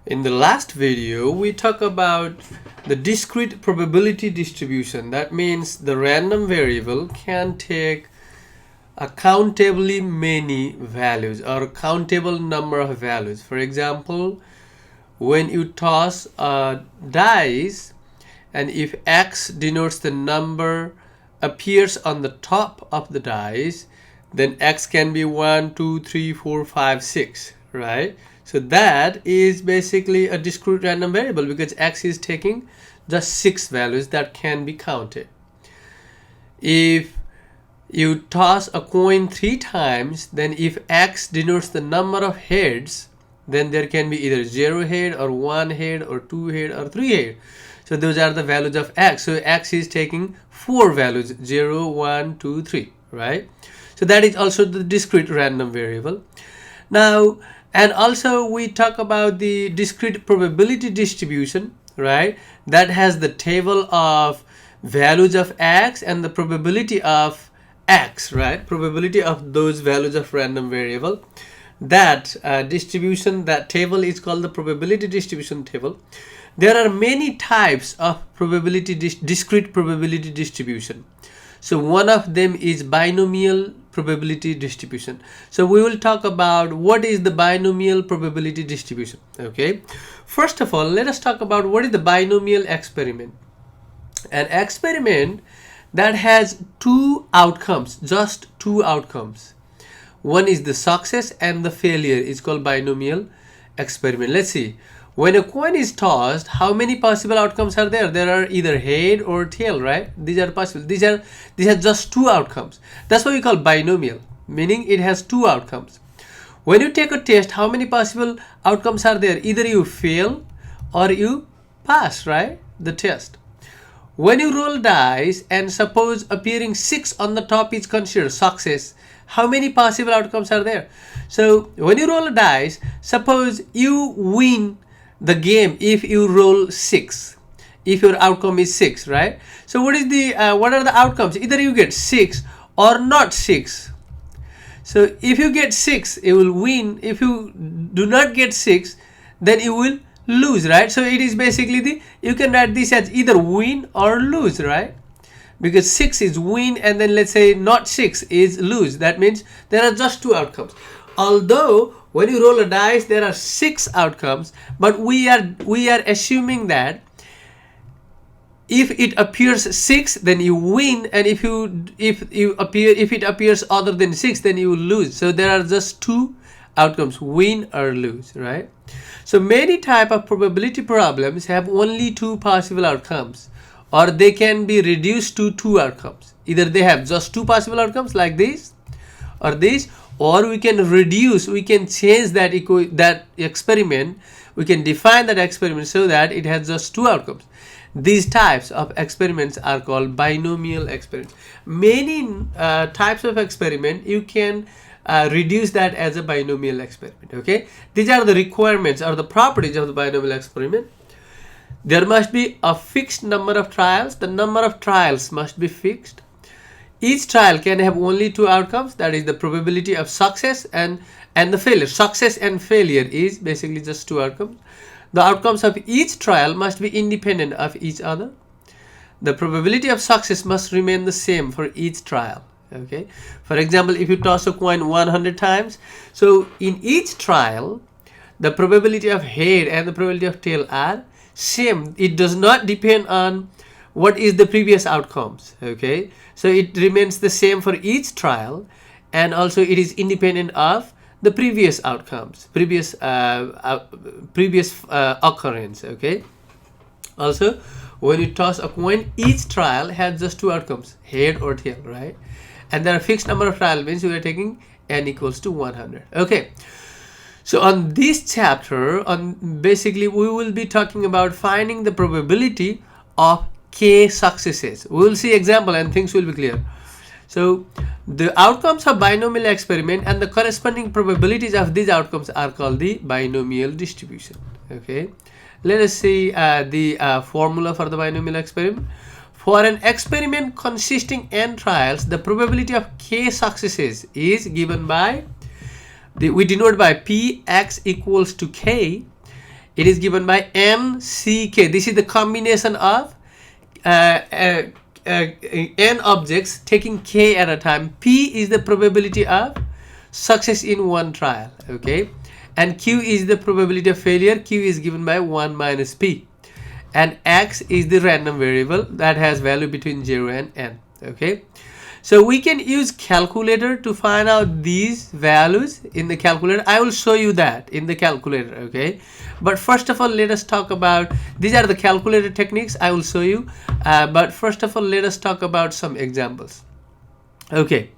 In the last video, we talked about the discrete probability distribution. That means the random variable can take a countably many values or a countable number of values. For example, when you toss a dice and if X denotes the number appears on the top of the dice, then X can be 1, 2, 3, 4, 5, 6, right? So that is basically a discrete random variable because X is taking just 6 values that can be counted. If you toss a coin 3 times, then if X denotes the number of heads, then there can be either 0 head or 1 head or 2 head or 3 head. So those are the values of X. So X is taking 4 values, 0, 1, 2, 3, right? So that is also the discrete random variable. Now, and also we talk about the discrete probability distribution, right? That has the table of values of X and the probability of X, right? Probability of those values of random variable. That distribution, that table is called the probability distribution table. There are many types of probability discrete probability distribution. So one of them is binomial probability distribution. So we will talk about what is the binomial probability distribution. Okay, first of all, let us talk about what is the binomial experiment. An experiment that has 2 outcomes, just 2 outcomes. One is the success and the failure is called binomial experiment. Let's see. When a coin is tossed, how many possible outcomes are there? There are either head or tail, right? These are possible. These are just 2 outcomes. That's what we call binomial, meaning it has 2 outcomes. When you take a test, how many possible outcomes are there? Either you fail or you pass, right? The test. When you roll dice and suppose appearing 6 on the top is considered success, how many possible outcomes are there? So when you roll a dice, suppose you win the game if you roll 6, if your outcome is 6, right? So what is the what are the outcomes? Either you get 6 or not 6. So if you get 6, you will win. If you do not get 6, then you will lose, right? So it is basically you can write this as either win or lose, right? Because 6 is win and then let's say not 6 is lose. That means there are just 2 outcomes. Although when you roll a dice there are 6 outcomes, but we are assuming that if it appears 6 then you win, and if it appears other than 6 then you will lose. So there are just 2 outcomes, win or lose, right? So many type of probability problems have only 2 possible outcomes, or they can be reduced to 2 outcomes. Either they have just 2 possible outcomes like this or this, or we can reduce, we can change that experiment, we can define that experiment so that it has just 2 outcomes. These types of experiments are called binomial experiments. Many types of experiment you can reduce that as a binomial experiment. Okay, these are the requirements or the properties of the binomial experiment. There must be a fixed number of trials. The number of trials must be fixed. Each trial can have only 2 outcomes, that is the probability of success and the failure. Success and failure is basically just 2 outcomes. The outcomes of each trial must be independent of each other. The probability of success must remain the same for each trial. Okay. For example, if you toss a coin 100 times, so in each trial, the probability of head and the probability of tail are same. It does not depend on what is the previous outcomes. Okay, so it remains the same for each trial, and also it is independent of the previous outcomes, previous occurrence. Okay, also when you toss a coin, each trial has just 2 outcomes, head or tail, right? And there are fixed number of trial, means we are taking n equals to 100. Okay, so on this chapter, basically we will be talking about finding the probability of k successes. We will see example and things will be clear. So the outcomes of binomial experiment and the corresponding probabilities of these outcomes are called the binomial distribution. Okay, let us see the formula for the binomial experiment. For an experiment consisting n trials, the probability of k successes is given by we denote by Px equals to k It is given by n, c, k. This is the combination of n objects taking k at a time. P is the probability of success in one trial, okay, and q is the probability of failure. Q is given by 1 minus p, and x is the random variable that has value between 0 and n, okay. So we can use calculator to find out these values in the calculator. I will show you that in the calculator, okay. But first of all, let us talk about, these are the calculator techniques I will show you, but first of all, let us talk about some examples. Okay,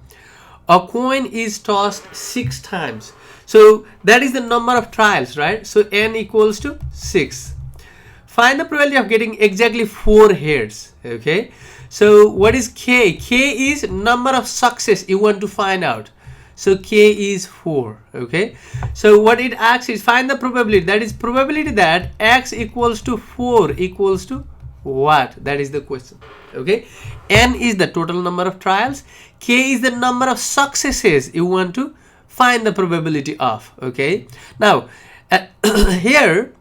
a coin is tossed 6 times, so that is the number of trials, right? So n equals to 6. Find the probability of getting exactly 4 heads, okay. So what is k? K is number of success you want to find out. So k is 4, okay. So what it asks is find the probability, that is probability that x equals to 4 equals to what? That is the question, okay. N is the total number of trials, k is the number of successes you want to find the probability of, okay. Now here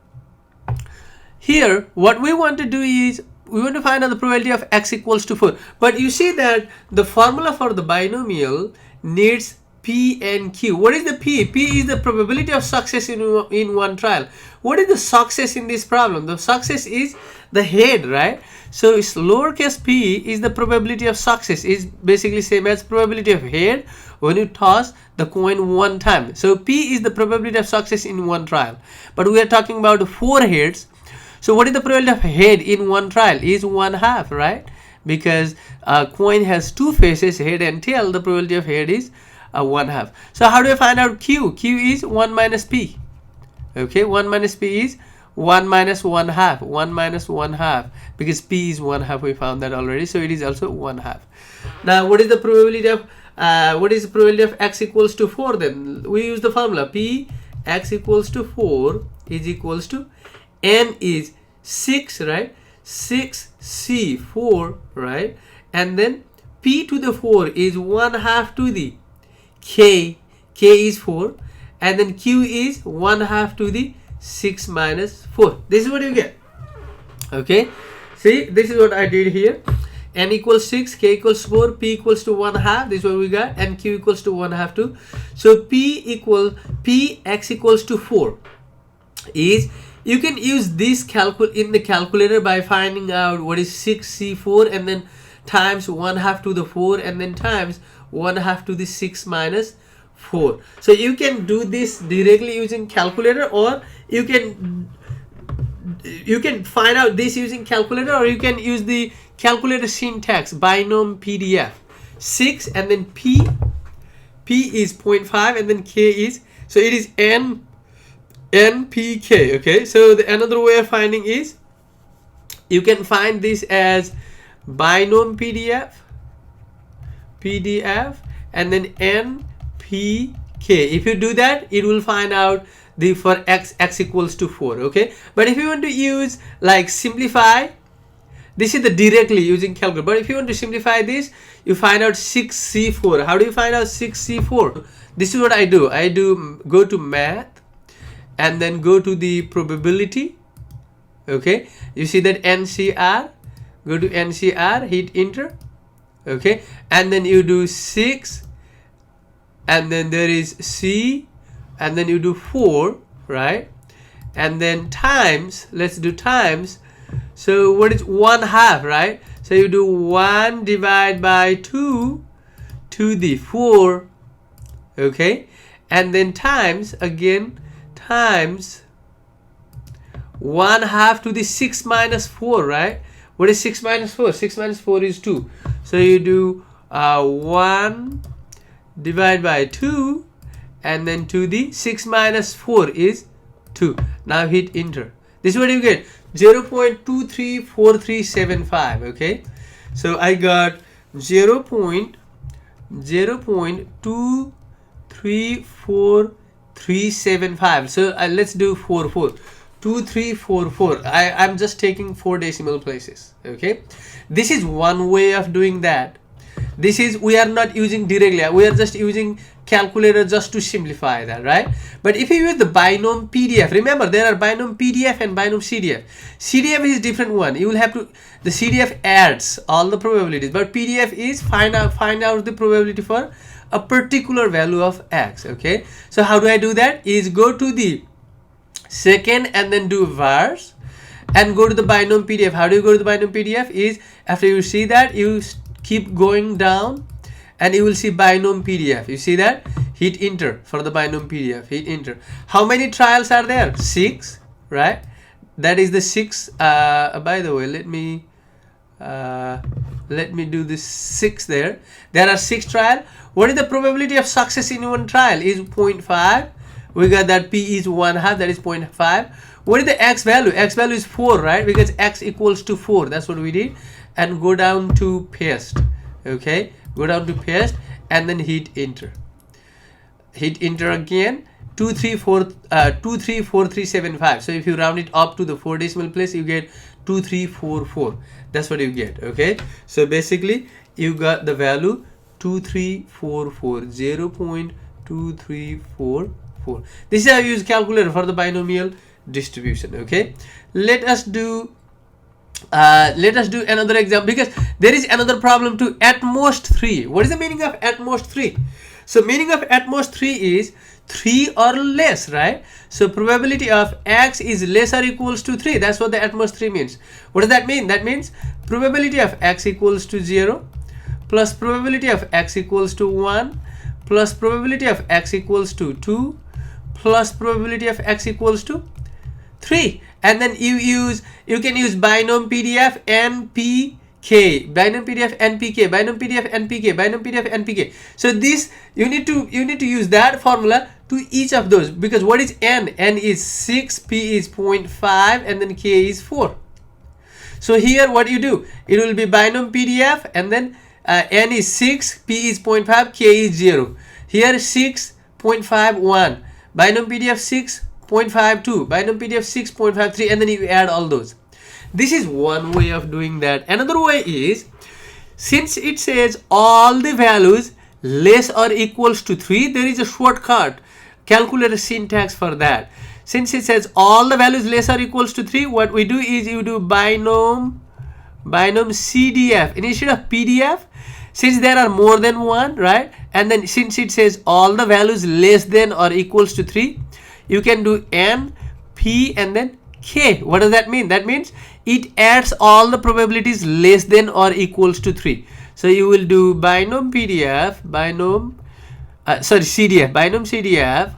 what we want to do is we want to find out the probability of x equals to 4. But you see that the formula for the binomial needs p and q. What is the p? P is the probability of success in one trial. What is the success in this problem? The success is the head, right? So it's lowercase p is the probability of success, is basically same as probability of head when you toss the coin 1 time. So p is the probability of success in one trial. But we are talking about 4 heads. So what is the probability of head in one trial? Is 1/2, right? Because a coin has 2 faces, head and tail. The probability of head is 1/2. So how do I find out q? Q is 1 minus p. Okay, 1 minus p is 1 minus 1/2. 1 minus 1/2, because p is 1/2. We found that already. So it is also 1/2. Now what is the probability of x equals to 4? Then we use the formula p x equals to 4 is equals to n is 6, right? 6c4, right? And then p to the 4 is 1/2 to the k. K is 4, and then q is 1/2 to the 6 minus 4. This is what you get, okay. See, this is what I did here. N equals 6, k equals 4, p equals to 1/2. This is what we got, and q equals to 1/2 too. So p x equals to 4 is, you can use this in the calculator by finding out what is 6c4 and then times 1/2 to the 4 and then times 1/2 to the 6 minus 4. So you can do this directly using calculator, or you can find out this using calculator, or you can use the calculator syntax BinomialCDF. 6 and then p is 0.5 and then k is, so it is npk, okay. So another way of finding is you can find this as BinomialCDF and then npk. If you do that, it will find out the for x equals to 4, okay. But if you want to use like simplify, this is the directly using calculator. But if you want to simplify this, you find out 6c4. How do you find out 6c4? This is what I do. Go to math and then go to the probability, okay. You see that NCR, go to NCR, hit enter, okay, and then you do 6 and then there is C and then you do 4, right, and then times, let's do times. So what is 1/2, right? So you do 1 divided by 2 to the 4, okay, and then times again, times 1/2 to the 6 minus 4, right? What is 6 minus 4? 6 minus 4 is 2. So you do 1 divided by 2 and then to the 6 minus 4 is 2. Now hit enter. This is what you get, 0.234375, okay. So I got 0.234375. So let's do 2344. I'm just taking 4 decimal places, okay. This is one way of doing that. This is, we are not using directly, we are just using calculator just to simplify that, right? But if you use the binom PDF, remember there are binom PDF and binom CDF. CDF is different one. You will have to, the CDF adds all the probabilities, but PDF is find out the probability for a particular value of X. Okay, so how do I do that? Is go to the second and then do vars and go to the binom PDF. How do you go to the binom PDF? Is after you see that, you keep going down and you will see binom PDF. You see that? Hit enter for the binom PDF. Hit enter. How many trials are there? 6, right? That is the 6. By the way, let me do this 6 there. There are 6 trials. What is the probability of success in one trial? Is 0.5. We got that P is 1/2, that is 0.5. What is the X value? X value is 4, right? Because X equals to 4. That's what we did. And go down to paste. Okay, go down to paste and then hit enter. Hit enter again. 234375. So if you round it up to the 4 decimal place, you get 2344. That's what you get. Okay, so basically you got the value 2344, 0.2344. This is how you use calculator for the binomial distribution. Okay, let us do another example, because there is another problem too. At most 3. What is the meaning of at most 3? So meaning of at most 3 is 3 or less, right? So probability of X is less or equals to 3. That's what the at most 3 means. What does that mean? That means probability of X equals to 0 plus probability of X equals to 1 plus probability of X equals to 2 plus probability of X equals to 3. And then you can use binom PDF NPK, binom PDF NPK, binom PDF NPK, binom PDF NPK. So this you need to use that formula to each of those, because what is N? N is 6, P is 0.5, and then K is 4. So here what you do, it will be binom PDF and then N is 6, P is 0.5, K is 0. Here 6.51, binom PDF 6.52, binom PDF 6.53, and then you add all those. This is one way of doing that. Another way is, since it says all the values less or equals to 3, there is a shortcut calculator syntax for that. Since it says all the values less or equals to 3, what we do is you do binom CDF instead of PDF, since there are more than one, right? And then since it says all the values less than or equals to 3, you can do N, P, and then K. What does that mean? That means it adds all the probabilities less than or equals to 3. So you will do binom PDF, CDF, binom CDF.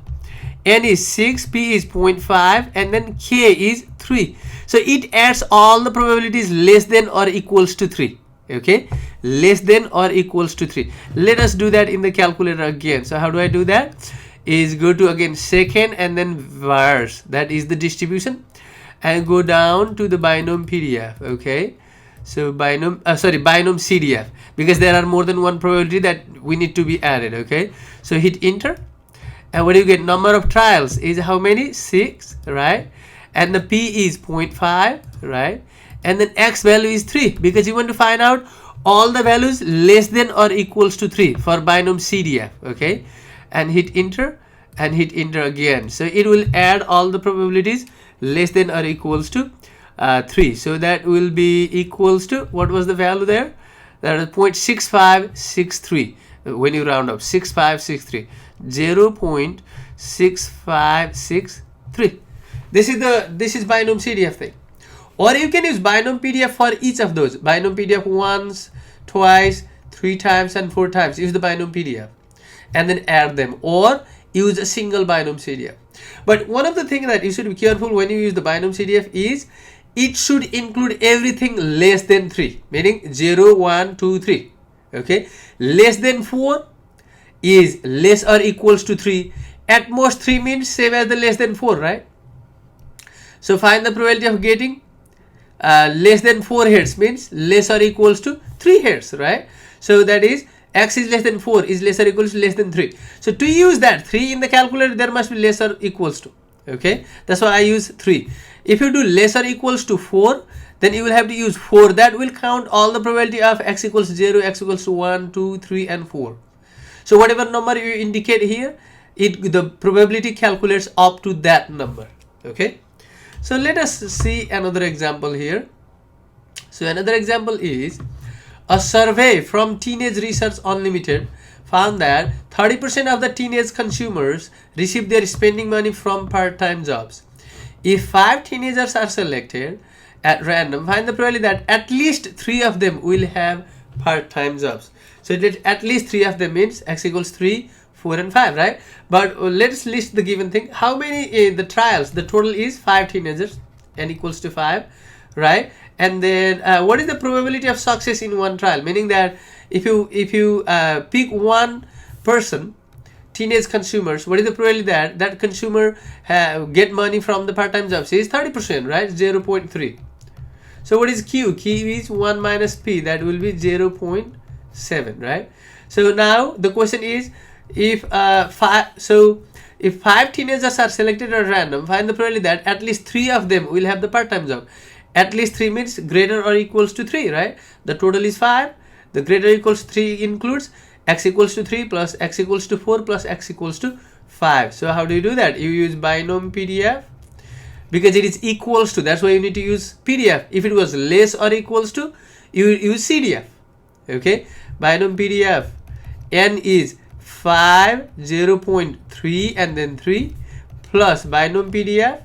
N is 6, P is 0.5, and then K is 3. So it adds all the probabilities less than or equals to 3. Okay, less than or equals to 3. Let us do that in the calculator again. So how do I do that? Is go to again second and then vars, that is the distribution, and go down to the binom PDF. Okay, so binom CDF, because there are more than one probability that we need to be added. Okay, so hit enter, and what do you get? Number of trials is how many? 6, right? And the P is 0.5, right? And then X value is 3, because you want to find out all the values less than or equals to 3 for binom CDF. Okay, and hit enter and hit enter again. So it will add all the probabilities less than or equals to 3. So that will be equals to, what was the value there? That is 0.6563. When you round up, 6563, 0.6563. This is binom CDF thing. Or you can use binom PDF for each of those. Binom PDF once, twice, 3 times, and 4 times. Use the binom PDF and then add them, or use a single binom CDF. But one of the things that you should be careful when you use the binom CDF is it should include everything less than 3, meaning 0, 1, 2, 3. Okay, less than 4 is less or equals to 3. At most 3 means same as the less than 4, right? So find the probability of getting less than 4 heads, means less or equals to 3 heads, right? So that is X is less than 4 is less or equals to less than 3. So to use that 3 in the calculator, there must be less or equals to. Okay, that's why I use 3. If you do less or equals to 4, then you will have to use 4. That will count all the probability of x equals 0, x equals to 1, 2, 3 and 4. So whatever number you indicate here, the probability calculates up to that number. Okay, so let us see another example here. So another example is a survey from Teenage Research Unlimited found that 30% of the teenage consumers receive their spending money from part-time jobs. If 5 teenagers are selected at random, find the probability that at least 3 of them will have part-time jobs. So that at least 3 of them means x equals 3, 4 and 5, right? But let's list the given thing. How many the trials? The total is 5 teenagers, n equals to 5, right? And then what is the probability of success in one trial? Meaning that if you pick one person, teenage consumers, what is the probability that that consumer get money from the part-time jobs? Is 30%, right? 0.3. So what is Q? Q is 1 minus P. That will be 0.7, right? So now the question is, if 5 teenagers are selected at random, find the probability that at least 3 of them will have the part-time job. At least 3 means greater or equals to 3, right? The total is 5. The greater or equals to 3 includes x equals to 3 plus x equals to 4 plus x equals to 5. So how do you do that? You use BinomialCDF because it is equals to. That's why you need to use PDF. If it was less or equals to, you use CDF. Okay, BinomialCDF. N is 5, 0.3 and then 3 plus BinomialCDF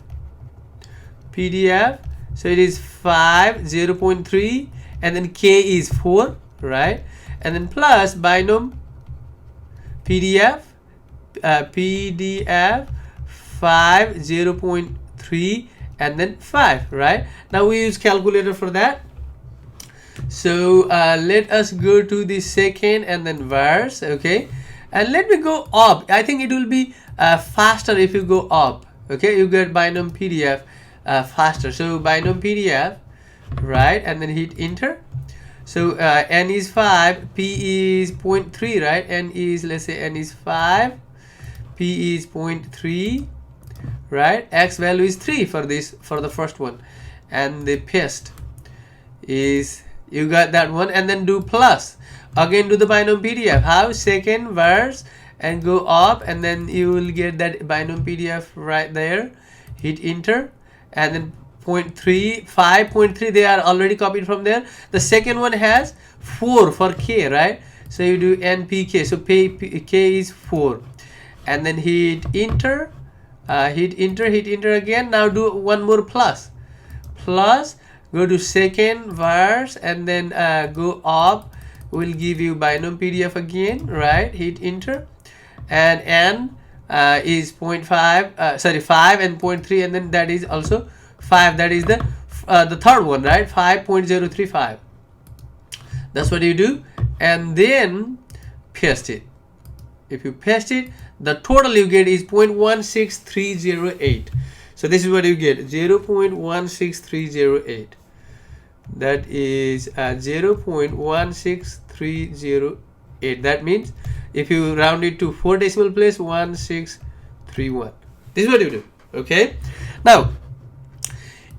PDF. So it is 5, 0.3 and then K is 4, right? And then plus BinomialCDF PDF 5, 0.3 and then 5, right? Now we use calculator for that. So let us go to the second and then verse, okay? And let me go up. I think it will be faster if you go up, okay? You get BinomialCDF faster. So BinomialCDF, right? And then hit enter. So n is 5, p is 0.3, right? N is, let's say n is 5, p is 0.3, right? X value is 3 for this, for the first one, and the paste is, you got that one, and then do plus. Again do the BinomialCDF. How? Second verse and go up, and then you will get that BinomialCDF right there. Hit enter, and then 0.3, 5.3 they are already copied from there. The second one has 4 for K, right? So you do NPK. So K is 4, and then hit enter, hit enter again. Now do one more plus. Go to second verse and then go up. Will give you BinomialCDF again, right? Hit enter, and n is 0.5, sorry 5 and 0.3, and then that is also 5. That is the third one, right? 5.035. That's what you do, and then paste it. If you paste it, the total you get is 0.16308. So this is what you get, 0.16308. That is 0.16308. That means if you round it to 4 decimal place, 1631. This is what you do. Okay. Now,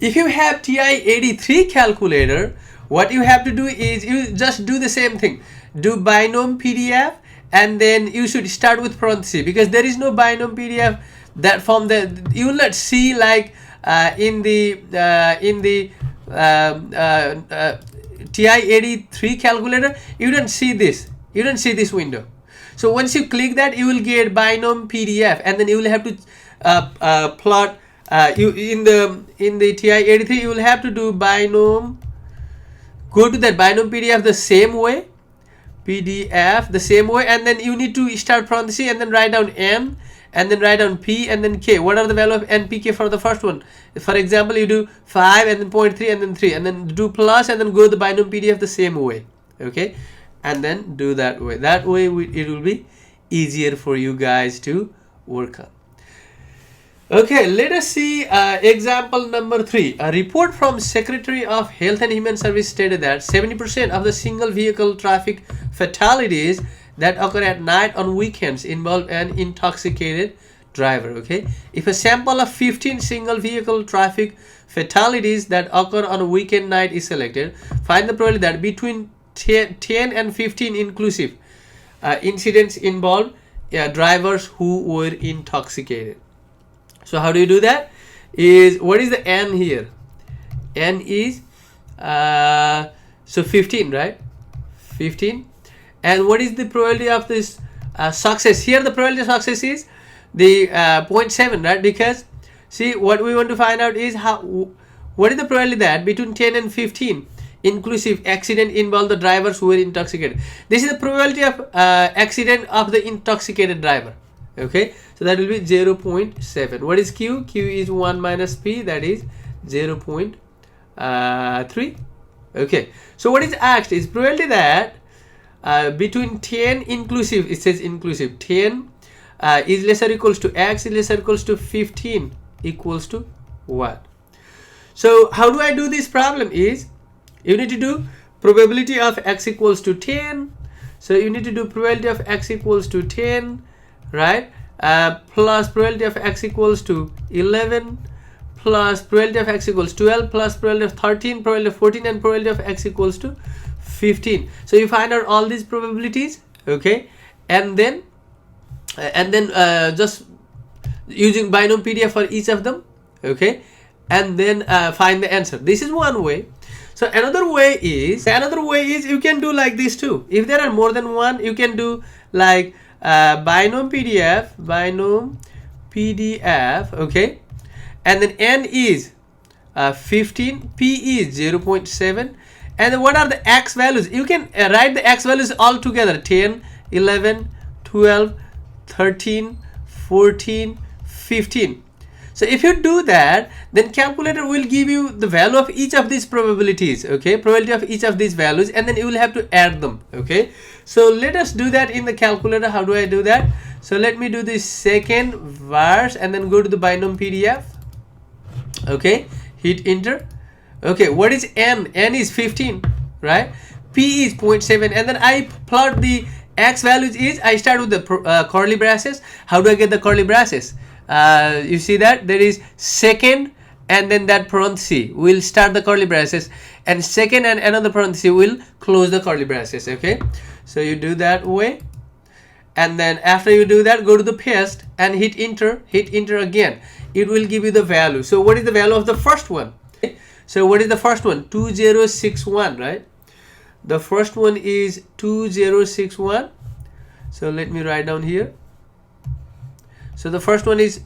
if you have Ti83 calculator, what you have to do is you just do the same thing. Do BinomialCDF, and then you should start with parentheses, because there is no BinomialCDF that form that you will not see like in the Ti83 calculator. You don't see this. You don't see this window. So once you click that, you will get BinomialCDF, and then you will have to plot. You in the Ti83 you will have to do go to that BinomialCDF the same way, PDF the same way, and then you need to start parenthesis and then write down n, and then write down p and then k. What are the value of n, p, k for the first one? For example, you do 5 and then 0.3 and then 3, and then do plus and then go to the BinomialCDF the same way, okay? And then do that way. That way it will be easier for you guys to work on. Okay, let us see example number 3. A report from Secretary of Health and Human Services stated that 70% of the single vehicle traffic fatalities that occur at night on weekends involve an intoxicated driver. Okay, if a sample of 15 single vehicle traffic fatalities that occur on a weekend night is selected. Find the probability that between 10 and 15 inclusive incidents involve drivers who were intoxicated. So how do you do that? Is what is the n here? N is so 15, right? 15. And what is the probability of this success? Here the probability of success is the 0.7, right? Because see, what we want to find out is what is the probability that between 10 and 15 inclusive accident involve the drivers who were intoxicated. This is the probability of accident of the intoxicated driver. Okay, so that will be 0.7. What is Q? Q is 1 minus P, that is 0.3. Okay, so what is asked is probability that between 10 inclusive, it says inclusive, 10 is lesser equals to X is lesser equals to 15 equals to what? So how do I do this problem is, you need to do probability of X equals to 10. So you need to do probability of X equals to 10, right? Plus probability of X equals to 11, plus probability of X equals 12, plus probability of 13, probability of 14, and probability of X equals to 15. So you find out all these probabilities, okay, and then just using BinomialCDF for each of them, okay, and then find the answer. This is one way. So another way is you can do like this too. If there are more than one, you can do like BinomialCDF, okay, and then n is 15, p is 0.7, and then what are the x values? You can write the x values all together: 10, 11, 12, 13, 14, 15. So if you do that, then calculator will give you the value of each of these probabilities, okay, probability of each of these values, and then you will have to add them, okay. So let us do that in the calculator. How do I do that? So let me do the second verse and then go to the BinomialCDF, okay, hit enter. Okay, what is n? N is 15, right? P is 0.7, and then I plot the x values is, I start with the curly braces. How do I get the curly braces? You see that there is second and then that parenthesis will start the curly braces, and second and another parenthesis will close the curly braces, okay. So you do that way, and then after you do that, go to the paste and hit enter again. It will give you the value. So what is the value of the first one? So what is the first one? 2061, right? The first one is 2061. So let me write down here. So the first one is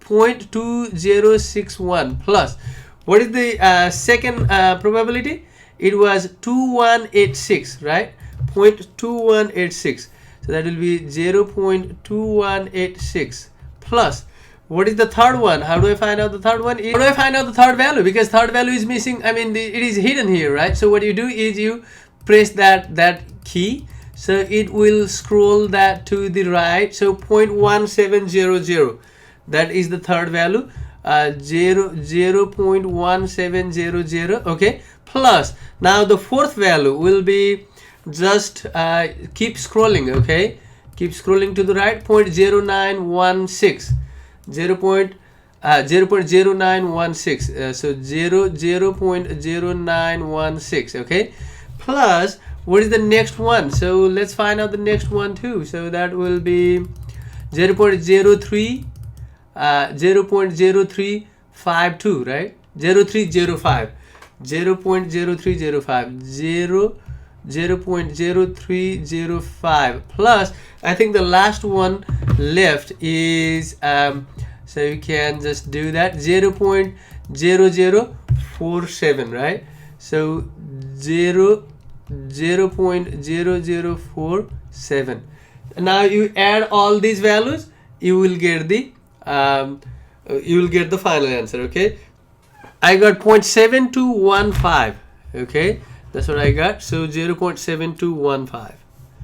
0.2061 plus, what is the second probability? It was 2186, right? 0.2186. So that will be 0.2186 plus, what is the third one? How do I find out the third one? How do I find out the third value? Because third value is missing. I mean, it is hidden here, right? So what you do is you press that key. So it will scroll that to the right. So 0.1700. That is the third value. 0.1700. Okay. Plus, now the fourth value will be just keep scrolling. Okay. Keep scrolling to the right. 0.0916. 0.0916. So 0.0916. Okay. Plus, what is the next one? So let's find out the next one too. So that will be 0.03 0.0352, right? 0305. 0.0305 plus, I think the last one left is so you can just do that, 0.0047, right? So 0.0047. Now you add all these values, you will get the final answer. Okay, I got 0.7215. okay, that's what I got. So 0.7215.